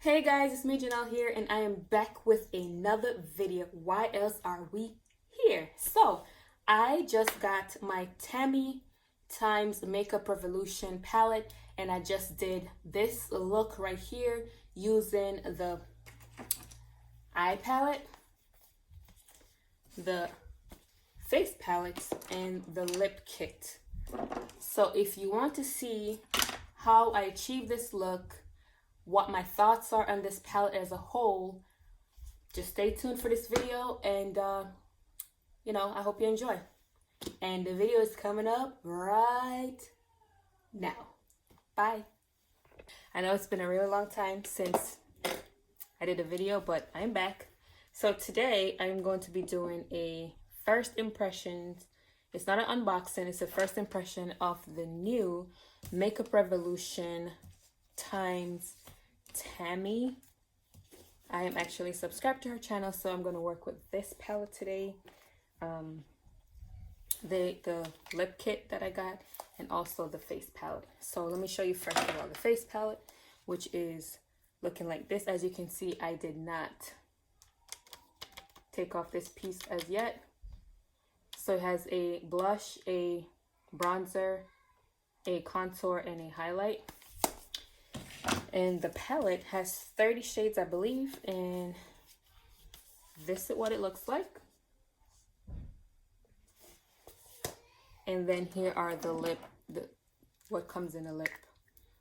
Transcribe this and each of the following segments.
Hey guys, it's me Janelle here, and I am back with another video. Why else are we here? So, I just got my Tammi times Makeup Revolution palette, and I just did this look right here using the eye palette, the face palette, and the lip kit. So if you want to see how I achieve this look, what my thoughts are on this palette as a whole, just stay tuned for this video, and I hope you enjoy. And the video is coming up right now. Bye. I know it's been a really long time since I did a video, but I'm back. So today I'm going to be doing a first impressions. It's not an unboxing, it's a first impression of the new Makeup Revolution times Tammi. I am actually subscribed to her channel, so I'm going to work with this palette today, the lip kit that I got, and also the face palette. So let me show you first of all the face palette, which is looking like this. As you can see, I did not take off this piece as yet. So it has a blush, a bronzer, a contour, and a highlight. And the palette has 30 shades, I believe, and this is what it looks like. And then here are the lip, what comes in a lip,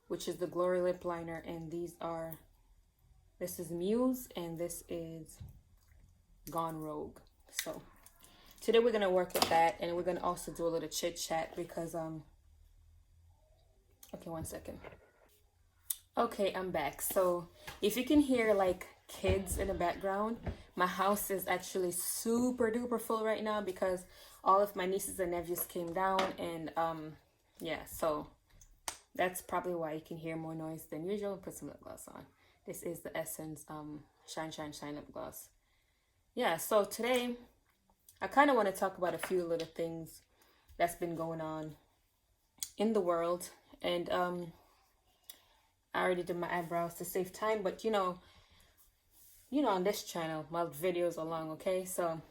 which is the Glory Lip Liner, and this is Muse, and this is Gone Rogue. So today we're gonna work with that, and we're gonna also do a little chit chat because okay, one second. Okay, I'm back. So if you can hear like kids in the background, my house is actually super duper full right now because all of my nieces and nephews came down, and yeah, so that's probably why you can hear more noise than usual. Put some lip gloss on. This is the Essence Shine Shine Shine lip gloss. Yeah, so today I kind of want to talk about a few little things that's been going on in the world, and I already did my eyebrows to save time, but you know, on this channel, my videos are long, okay? So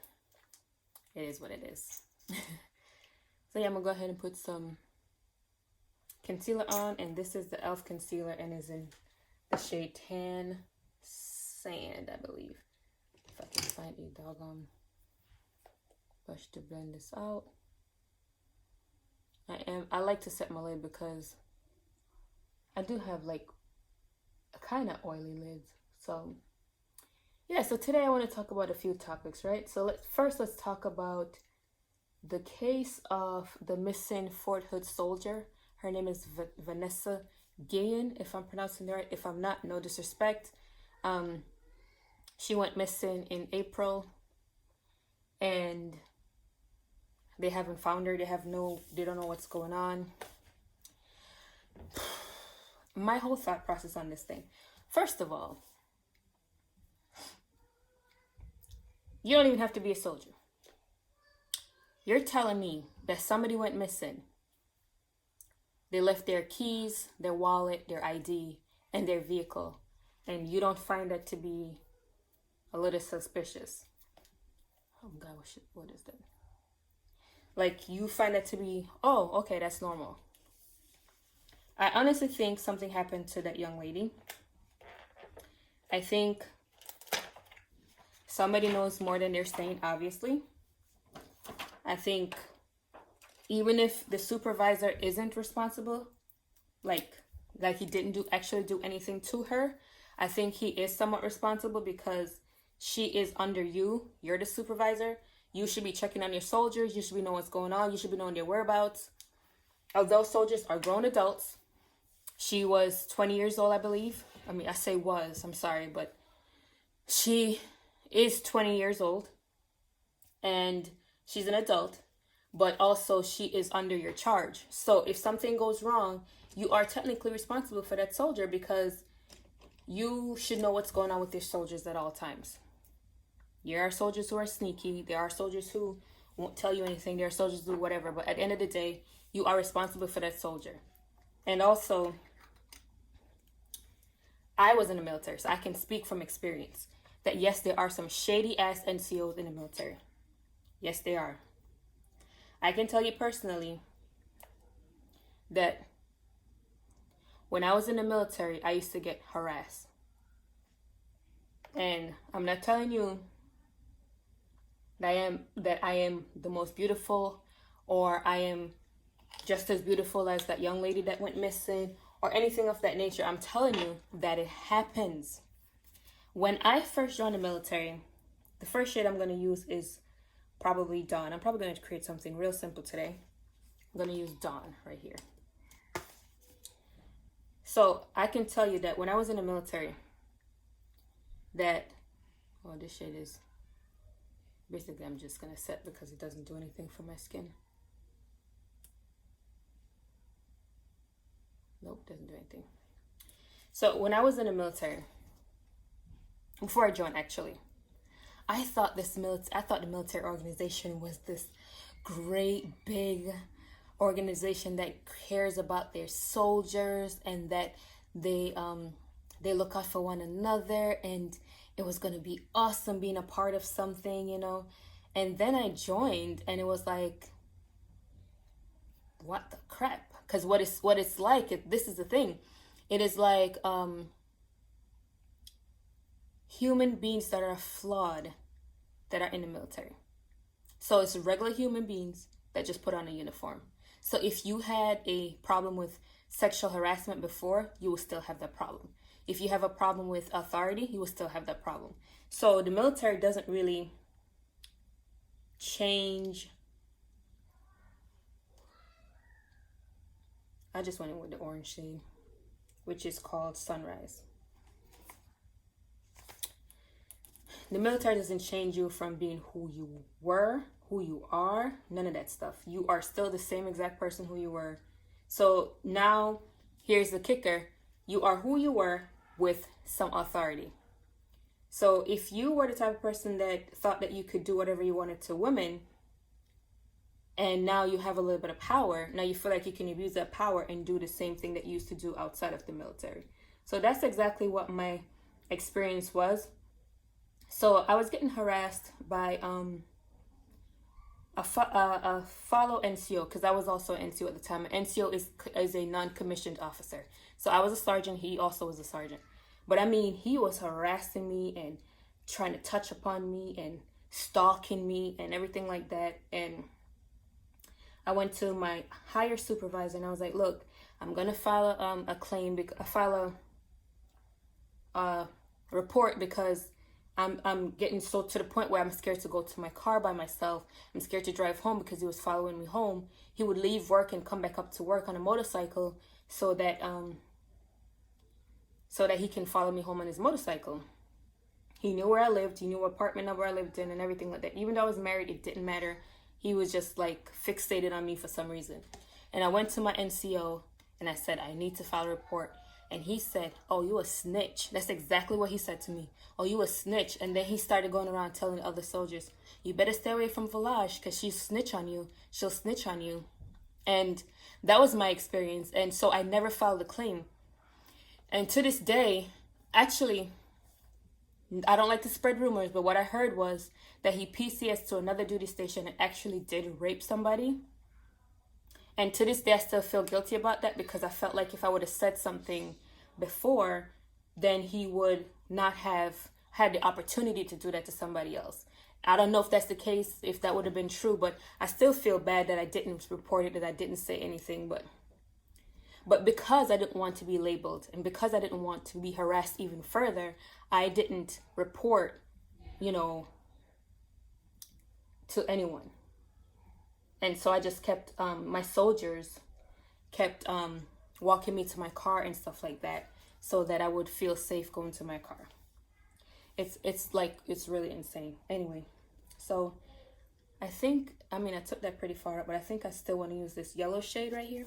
it is what it is. So yeah, I'm gonna go ahead and put some concealer on, and this is the e.l.f. concealer, and is in the shade Tan Sand, I believe. If I can find a doggone brush to blend this out. I like to set my lid because I do have like a kind of oily lids. So yeah, so today I want to talk about a few topics, right? So let's talk about the case of the missing Fort Hood soldier. Her name is Vaness Guillen, if I'm pronouncing it right. If I'm not, no disrespect. She went missing in April, and they haven't found her. They don't know what's going on. My whole thought process on this thing. First of all, you don't even have to be a soldier. You're telling me that somebody went missing. They left their keys, their wallet, their ID, and their vehicle, and you don't find that to be a little suspicious. Oh God, what is that? Like, you find that to be, oh, okay, that's normal. I honestly think something happened to that young lady. I think somebody knows more than they're saying, obviously. I think even if the supervisor isn't responsible, like he didn't actually do anything to her, I think he is somewhat responsible because she is under you. You're the supervisor. You should be checking on your soldiers. You should be knowing what's going on. You should be knowing their whereabouts. Although soldiers are grown adults, she was 20 years old, I believe. I mean, I say was, I'm sorry, but she is 20 years old, and she's an adult, but also she is under your charge. So if something goes wrong, you are technically responsible for that soldier because you should know what's going on with your soldiers at all times. There are soldiers who are sneaky. There are soldiers who won't tell you anything. There are soldiers who do whatever. But at the end of the day, you are responsible for that soldier. And also, I was in the military, so I can speak from experience that yes, there are some shady ass NCOs in the military. Yes, they are. I can tell you personally that when I was in the military, I used to get harassed. And I'm not telling you that I am the most beautiful, or I am just as beautiful as that young lady that went missing, or anything of that nature. I'm telling you that it happens. When I first joined the military, the first shade I'm going to use is probably Dawn. I'm probably going to create something real simple today. I'm going to use Dawn right here. So I can tell you that when I was in the military, that, oh, this shade is, basically I'm just going to set because it doesn't do anything for my skin. Nope, doesn't do anything. So when I was in the military, before I joined actually, I thought the military organization was this great big organization that cares about their soldiers, and that they look out for one another, and it was going to be awesome being a part of something, you know. And then I joined, and it was like, what the crap? Because what it's like, this is the thing, it is like human beings that are flawed that are in the military. So it's regular human beings that just put on a uniform. So if you had a problem with sexual harassment before, you will still have that problem. If you have a problem with authority, you will still have that problem. So the military doesn't really change. I just went in with the orange shade, which is called Sunrise. The military doesn't change you from being who you were, who you are, none of that stuff. You are still the same exact person who you were. So now, here's the kicker. You are who you were with some authority. So if you were the type of person that thought that you could do whatever you wanted to women, and now you have a little bit of power, now you feel like you can abuse that power and do the same thing that you used to do outside of the military. So that's exactly what my experience was. So I was getting harassed by a fellow NCO, because I was also an NCO at the time. An NCO is a non-commissioned officer. So I was a sergeant. He also was a sergeant. But I mean, he was harassing me and trying to touch upon me and stalking me and everything like that. And I went to my higher supervisor and I was like, look, I'm going to file a claim, file a report, because I'm getting so to the point where I'm scared to go to my car by myself. I'm scared to drive home because he was following me home. He would leave work and come back up to work on a motorcycle so that he can follow me home on his motorcycle. He knew where I lived. He knew what apartment number I lived in and everything like that. Even though I was married, it didn't matter. He was just like fixated on me for some reason. And I went to my NCO and I said, I need to file a report. And he said, oh, you a snitch. That's exactly what he said to me. Oh, you a snitch. And then he started going around telling the other soldiers, you better stay away from Valage because she'll snitch on you. She'll snitch on you. And that was my experience. And so I never filed a claim. And to this day, actually, I don't like to spread rumors, but what I heard was that he PCS to another duty station and actually did rape somebody. And to this day, I still feel guilty about that, because I felt like if I would have said something before, then he would not have had the opportunity to do that to somebody else. I don't know if that's the case, if that would have been true, but I still feel bad that I didn't report it, that I didn't say anything. But because I didn't want to be labeled, and because I didn't want to be harassed even further, I didn't report, to anyone. And so I just kept, my soldiers kept walking me to my car and stuff like that, so that I would feel safe going to my car. It's really insane. Anyway, so I think, I took that pretty far up, but I think I still want to use this yellow shade right here.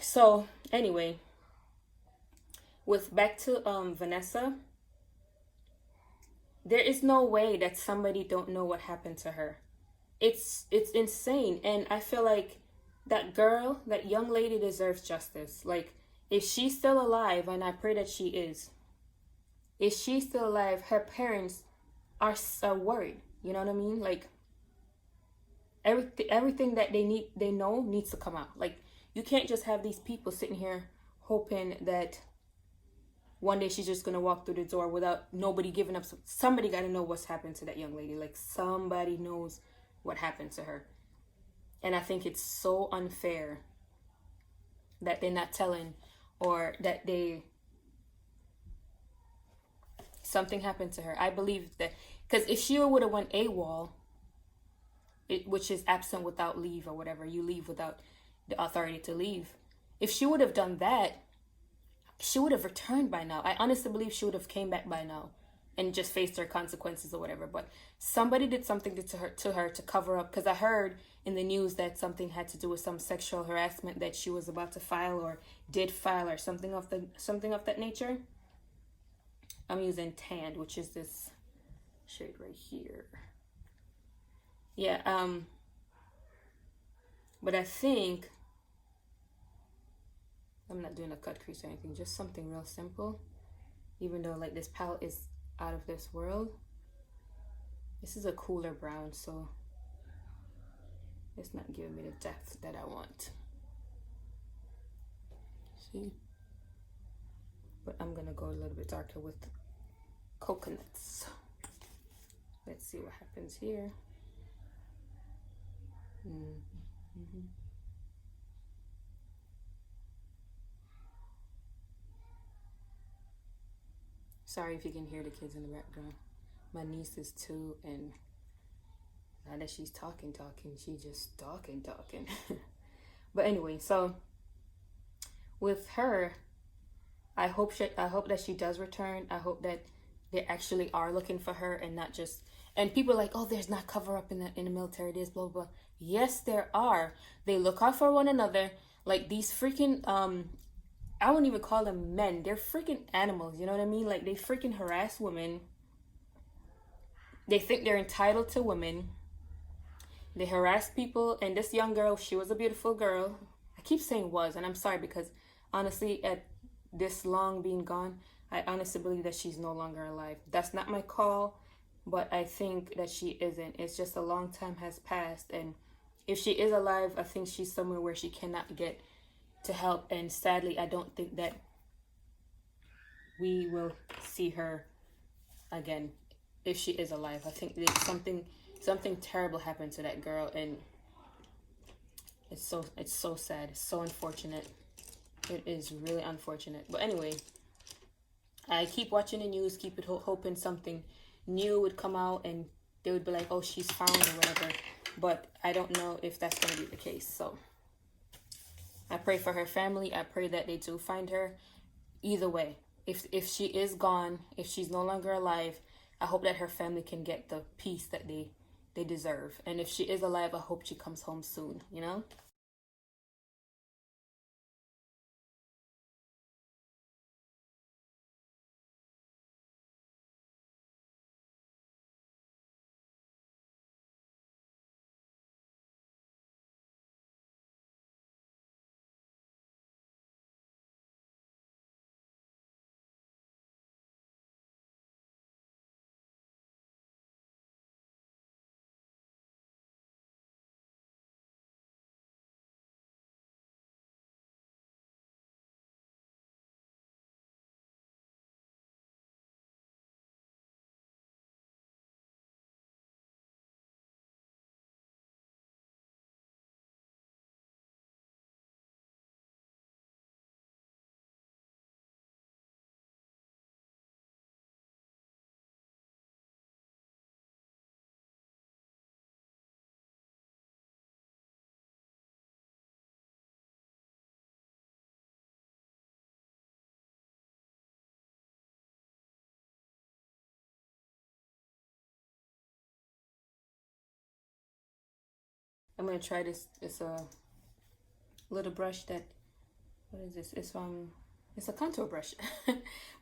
So anyway, back to Vanessa, there is no way that somebody don't know what happened to her. It's insane. And I feel like that girl, that young lady deserves justice. Like, if she's still alive, and I pray that she is, if she's still alive, her parents are worried. You know what I mean? Like everything that they know needs to come out. Like you can't just have these people sitting here hoping that one day she's just gonna walk through the door without nobody giving up. Somebody got to know what's happened to that young lady. Like somebody knows what happened to her, and I think it's so unfair that they're not telling, or that something happened to her. I believe that because if she would have went AWOL, which is absent without leave or whatever, you leave without the authority to leave. If she would have done that, she would have returned by now. I honestly believe she would have came back by now and just faced her consequences or whatever. But somebody did something to her to cover up, because I heard in the news that something had to do with some sexual harassment that she was about to file or did file or something of that nature. I'm using tanned, which is this shade right here. Yeah, but I think I'm not doing a cut crease or anything, just something real simple. Even though like this palette is out of this world, this is a cooler brown, so it's not giving me the depth that I want. See? But I'm gonna go a little bit darker with coconuts. Let's see what happens here. Sorry if you can hear the kids in the background. My niece is 2, and not that she's talking, she just talking. But anyway, so with her, I hope that she does return. I hope that they actually are looking for her and not just. And people are like, oh, there's not cover up in the military. There's blah blah. Yes, there are. They look out for one another. Like these freaking I wouldn't even call them men. They're freaking animals. You know what I mean? Like they freaking harass women. They think they're entitled to women. They harass people. And this young girl, she was a beautiful girl. I keep saying was, and I'm sorry because honestly, at this long being gone, I honestly believe that she's no longer alive. That's not my call, but I think that she isn't. It's just a long time has passed, and if she is alive, I think she's somewhere where she cannot get to help, and sadly, I don't think that we will see her again if she is alive. I think there's something terrible happened to that girl, and it's so sad. It's so unfortunate. It is really unfortunate. But anyway, I keep watching the news, keep it hoping something new would come out and they would be like, oh, she's found or whatever. But I don't know if that's going to be the case. So I pray for her family. I pray that they do find her. Either way, if she is gone, if she's no longer alive, I hope that her family can get the peace that they deserve. And if she is alive, I hope she comes home soon, you know? I'm going to try this. It's a little brush that, what is this? It's a contour brush.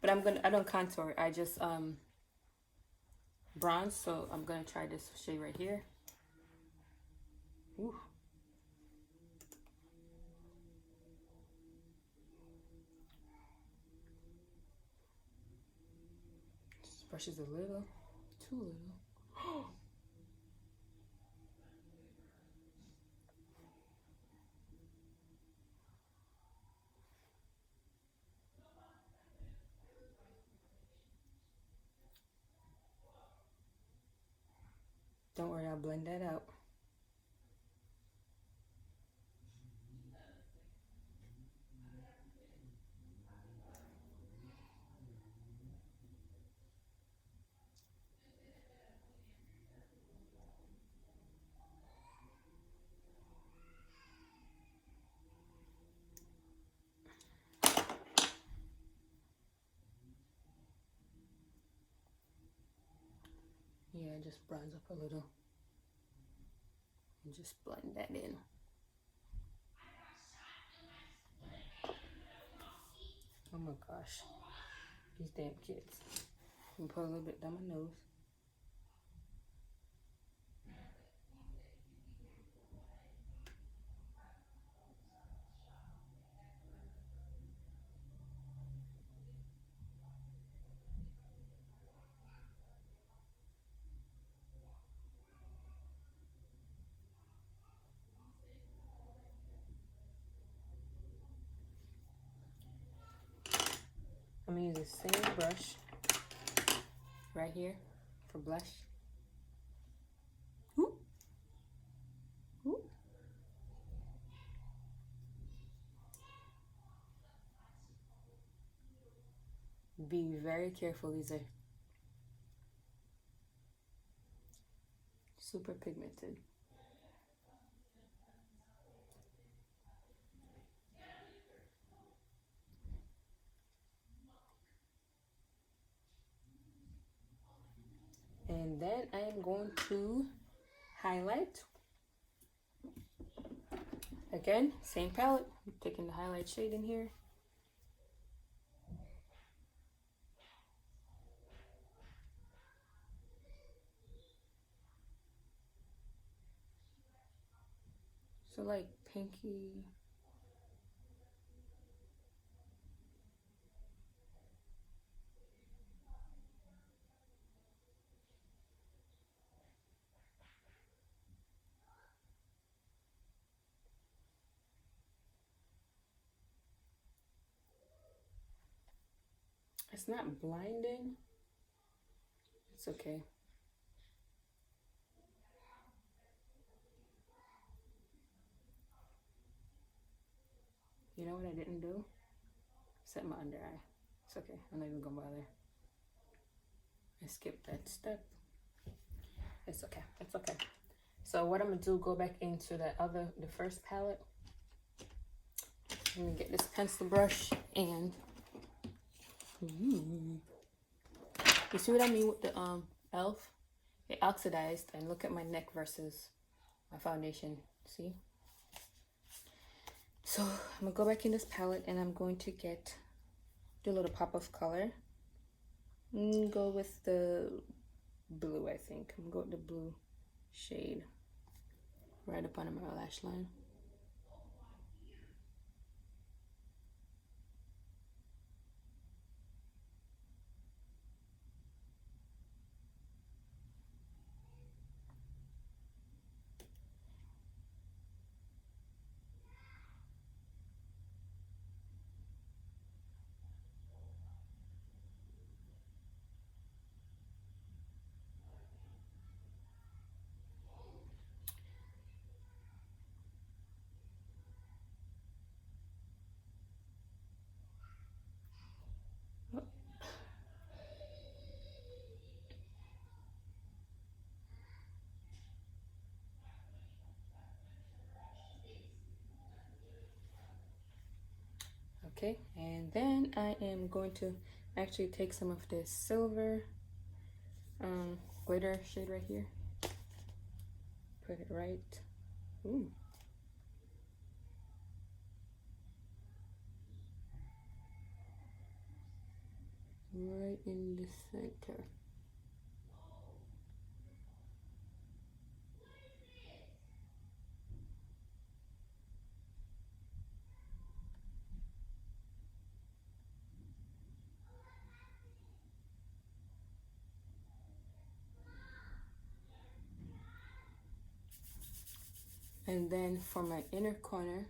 But I don't contour. I just bronze. So I'm going to try this shade right here. Ooh. brush is a little too little. Don't worry, I'll blend that out. Yeah, just bronze up a little. And just blend that in. Oh my gosh. These damn kids. I'm put a little bit down my nose. I'm gonna use the same brush right here for blush. Ooh. Ooh. Be very careful, these are super pigmented. And then I am going to highlight. Again, same palette. I'm taking the highlight shade in here. So like pinky. It's not blinding. It's okay. You know what I didn't do? Set my under eye. It's okay. I'm not even gonna bother. I skipped that step. It's okay. It's okay. So what I'm gonna do, go back into the first palette. I'm gonna get this pencil brush and you see what I mean with the e.l.f.? It oxidized, and look at my neck versus my foundation. See? So I'm gonna go back in this palette and I'm going to do a little pop of color. Go with the blue, I think. I'm gonna go with the blue shade right up under my lash line. Okay, and then I am going to actually take some of this silver glitter shade right here. Put it right. Ooh. Right in the center. And then for my inner corner,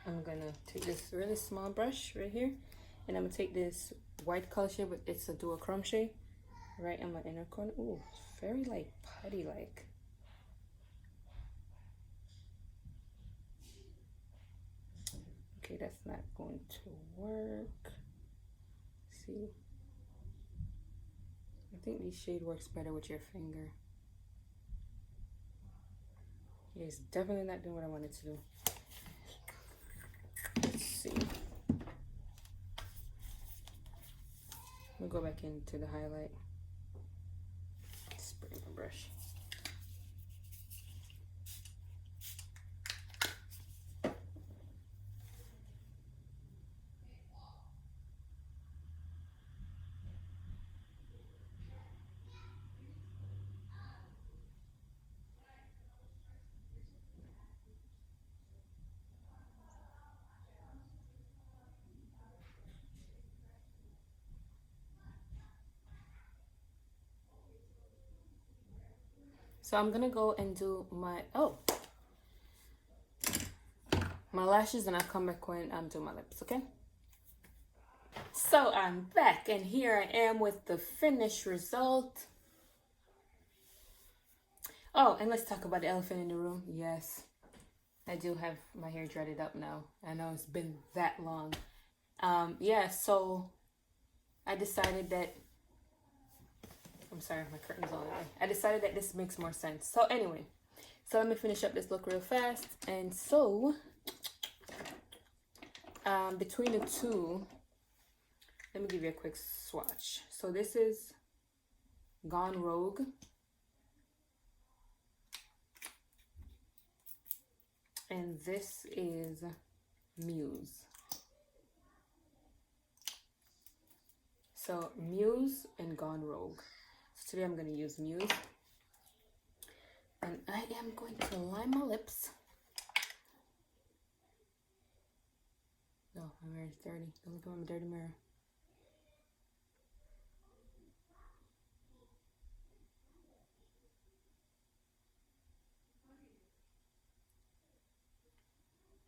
I'm gonna take this really small brush right here, and I'm gonna take this white color shade, but it's a dual chrome shade, right in my inner corner. Ooh, very like putty like. Okay, that's not going to work. See, I think this shade works better with your finger. Yeah, it's definitely not doing what I wanted to do. Let's see. We'll go back into the highlight. Spray my brush. So I'm gonna go and do my lashes, and I'll come back when I'm doing my lips, okay? So I'm back, and here I am with the finished result. Oh, and let's talk about the elephant in the room. Yes, I do have my hair dreaded up now. I know it's been that long. Yeah, so I decided that, I'm sorry, my curtain's on the way. I decided that this makes more sense. So anyway, so let me finish up this look real fast. And so, between the two, let me give you a quick swatch. So this is Gone Rogue. And this is Muse. So Muse and Gone Rogue. So today I'm going to use Muse. And I am going to line my lips. No, my mirror's dirty. Don't look at my dirty mirror.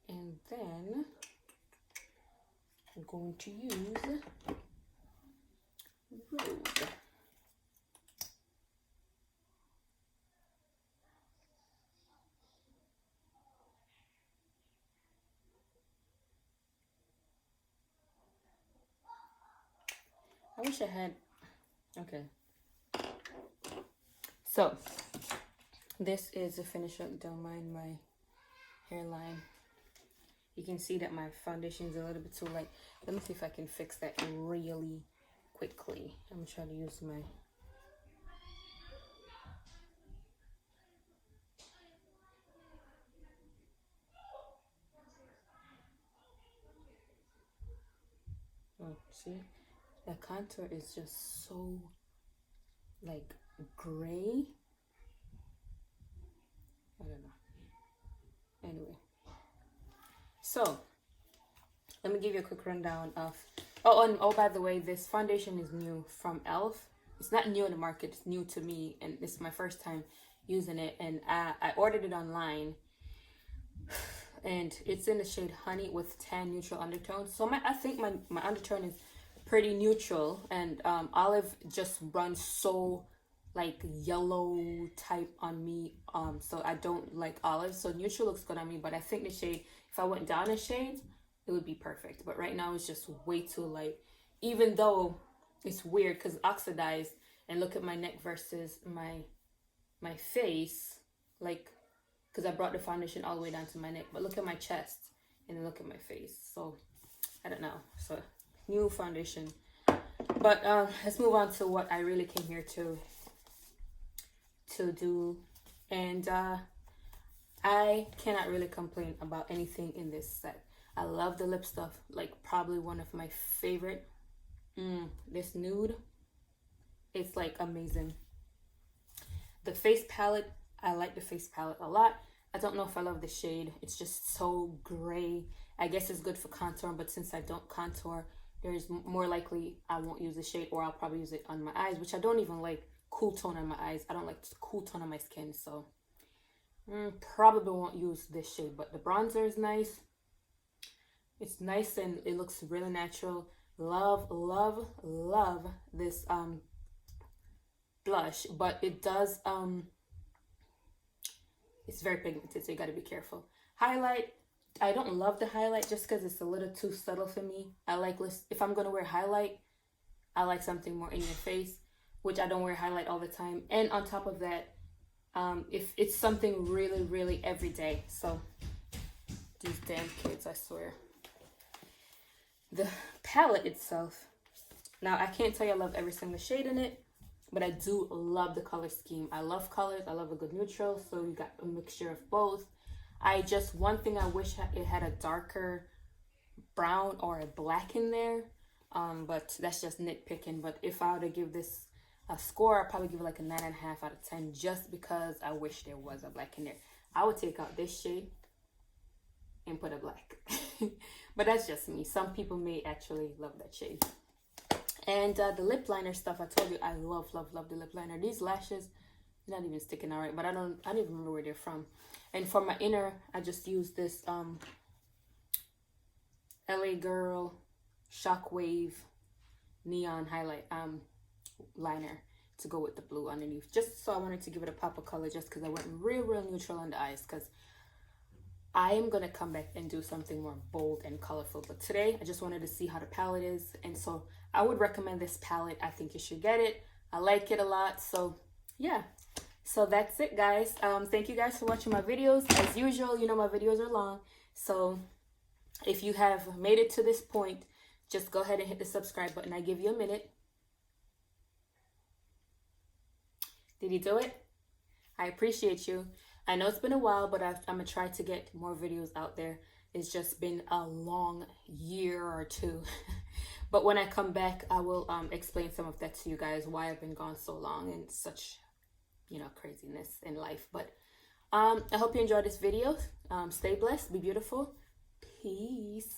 And then I'm going to use Rogue. I wish I had, okay. So, this is the finish up. Don't mind my hairline. You can see that my foundation is a little bit too light. Let me see if I can fix that really quickly. I'm gonna try to use my, oh, see? The contour is just so like gray. I don't know. Anyway, so let me give you a quick rundown of, oh, by the way, this foundation is new from e.l.f. It's not new in the market, it's new to me, and this is my first time using it. And I ordered it online, and it's in the shade Honey with tan neutral undertones. So I think my undertone is pretty neutral, and Olive just runs so like yellow type on me, so I don't like olive, so neutral looks good on me. But I think the shade, if I went down a shade, it would be perfect. But right now it's just way too light, even though it's weird because oxidized. And look at my neck versus my face, like, because I brought the foundation all the way down to my neck, but look at my chest and then look at my face. So I don't know. So new foundation. But let's move on to what I really came here to do. And I cannot really complain about anything in this set. I love the lip stuff, like probably one of my favorite. This nude, it's like amazing. The face palette, I like the face palette a lot. I don't know if I love the shade. It's just so gray I guess it's good for contour, but since I don't contour, there's more likely I won't use the shade, or I'll probably use it on my eyes, which I don't even like cool tone on my eyes. I don't like cool tone on my skin, so probably won't use this shade. But the bronzer is nice. It's nice and it looks really natural. Love, love, love this blush, but it does it's very pigmented, so you got to be careful. Highlight, I don't love the highlight just because it's a little too subtle for me. I like, if I'm gonna wear highlight, I like something more in your face, which I don't wear highlight all the time. And on top of that, if it's something really, really everyday. So these damn kids, I swear. The palette itself, now I can't tell you I love every single shade in it, but I do love the color scheme. I love colors. I love a good neutral, so you got a mixture of both. One thing I wish it had a darker brown or a black in there, but that's just nitpicking. But if I were to give this a score, I'd probably give it like a 9.5 out of 10, just because I wish there was a black in there. I would take out this shade and put a black. But that's just me. Some people may actually love that shade. And the lip liner stuff, I told you I love, love, love the lip liner. These lashes, not even sticking all right, but I don't even remember where they're from. And for my inner, I just use this LA Girl Shockwave Neon Highlight liner to go with the blue underneath. Just so I wanted to give it a pop of color, just because I went real, real neutral on the eyes, because I am going to come back and do something more bold and colorful. But today, I just wanted to see how the palette is. And so I would recommend this palette. I think you should get it. I like it a lot. So yeah. So that's it, guys. Thank you guys for watching my videos. As usual, you know my videos are long. So if you have made it to this point, just go ahead and hit the subscribe button. I give you a minute. Did you do it? I appreciate you. I know it's been a while, but I'm going to try to get more videos out there. It's just been a long year or two. But when I come back, I will explain some of that to you guys, why I've been gone so long and such, you know, craziness in life. But I hope you enjoyed this video. Stay blessed. Be beautiful. Peace.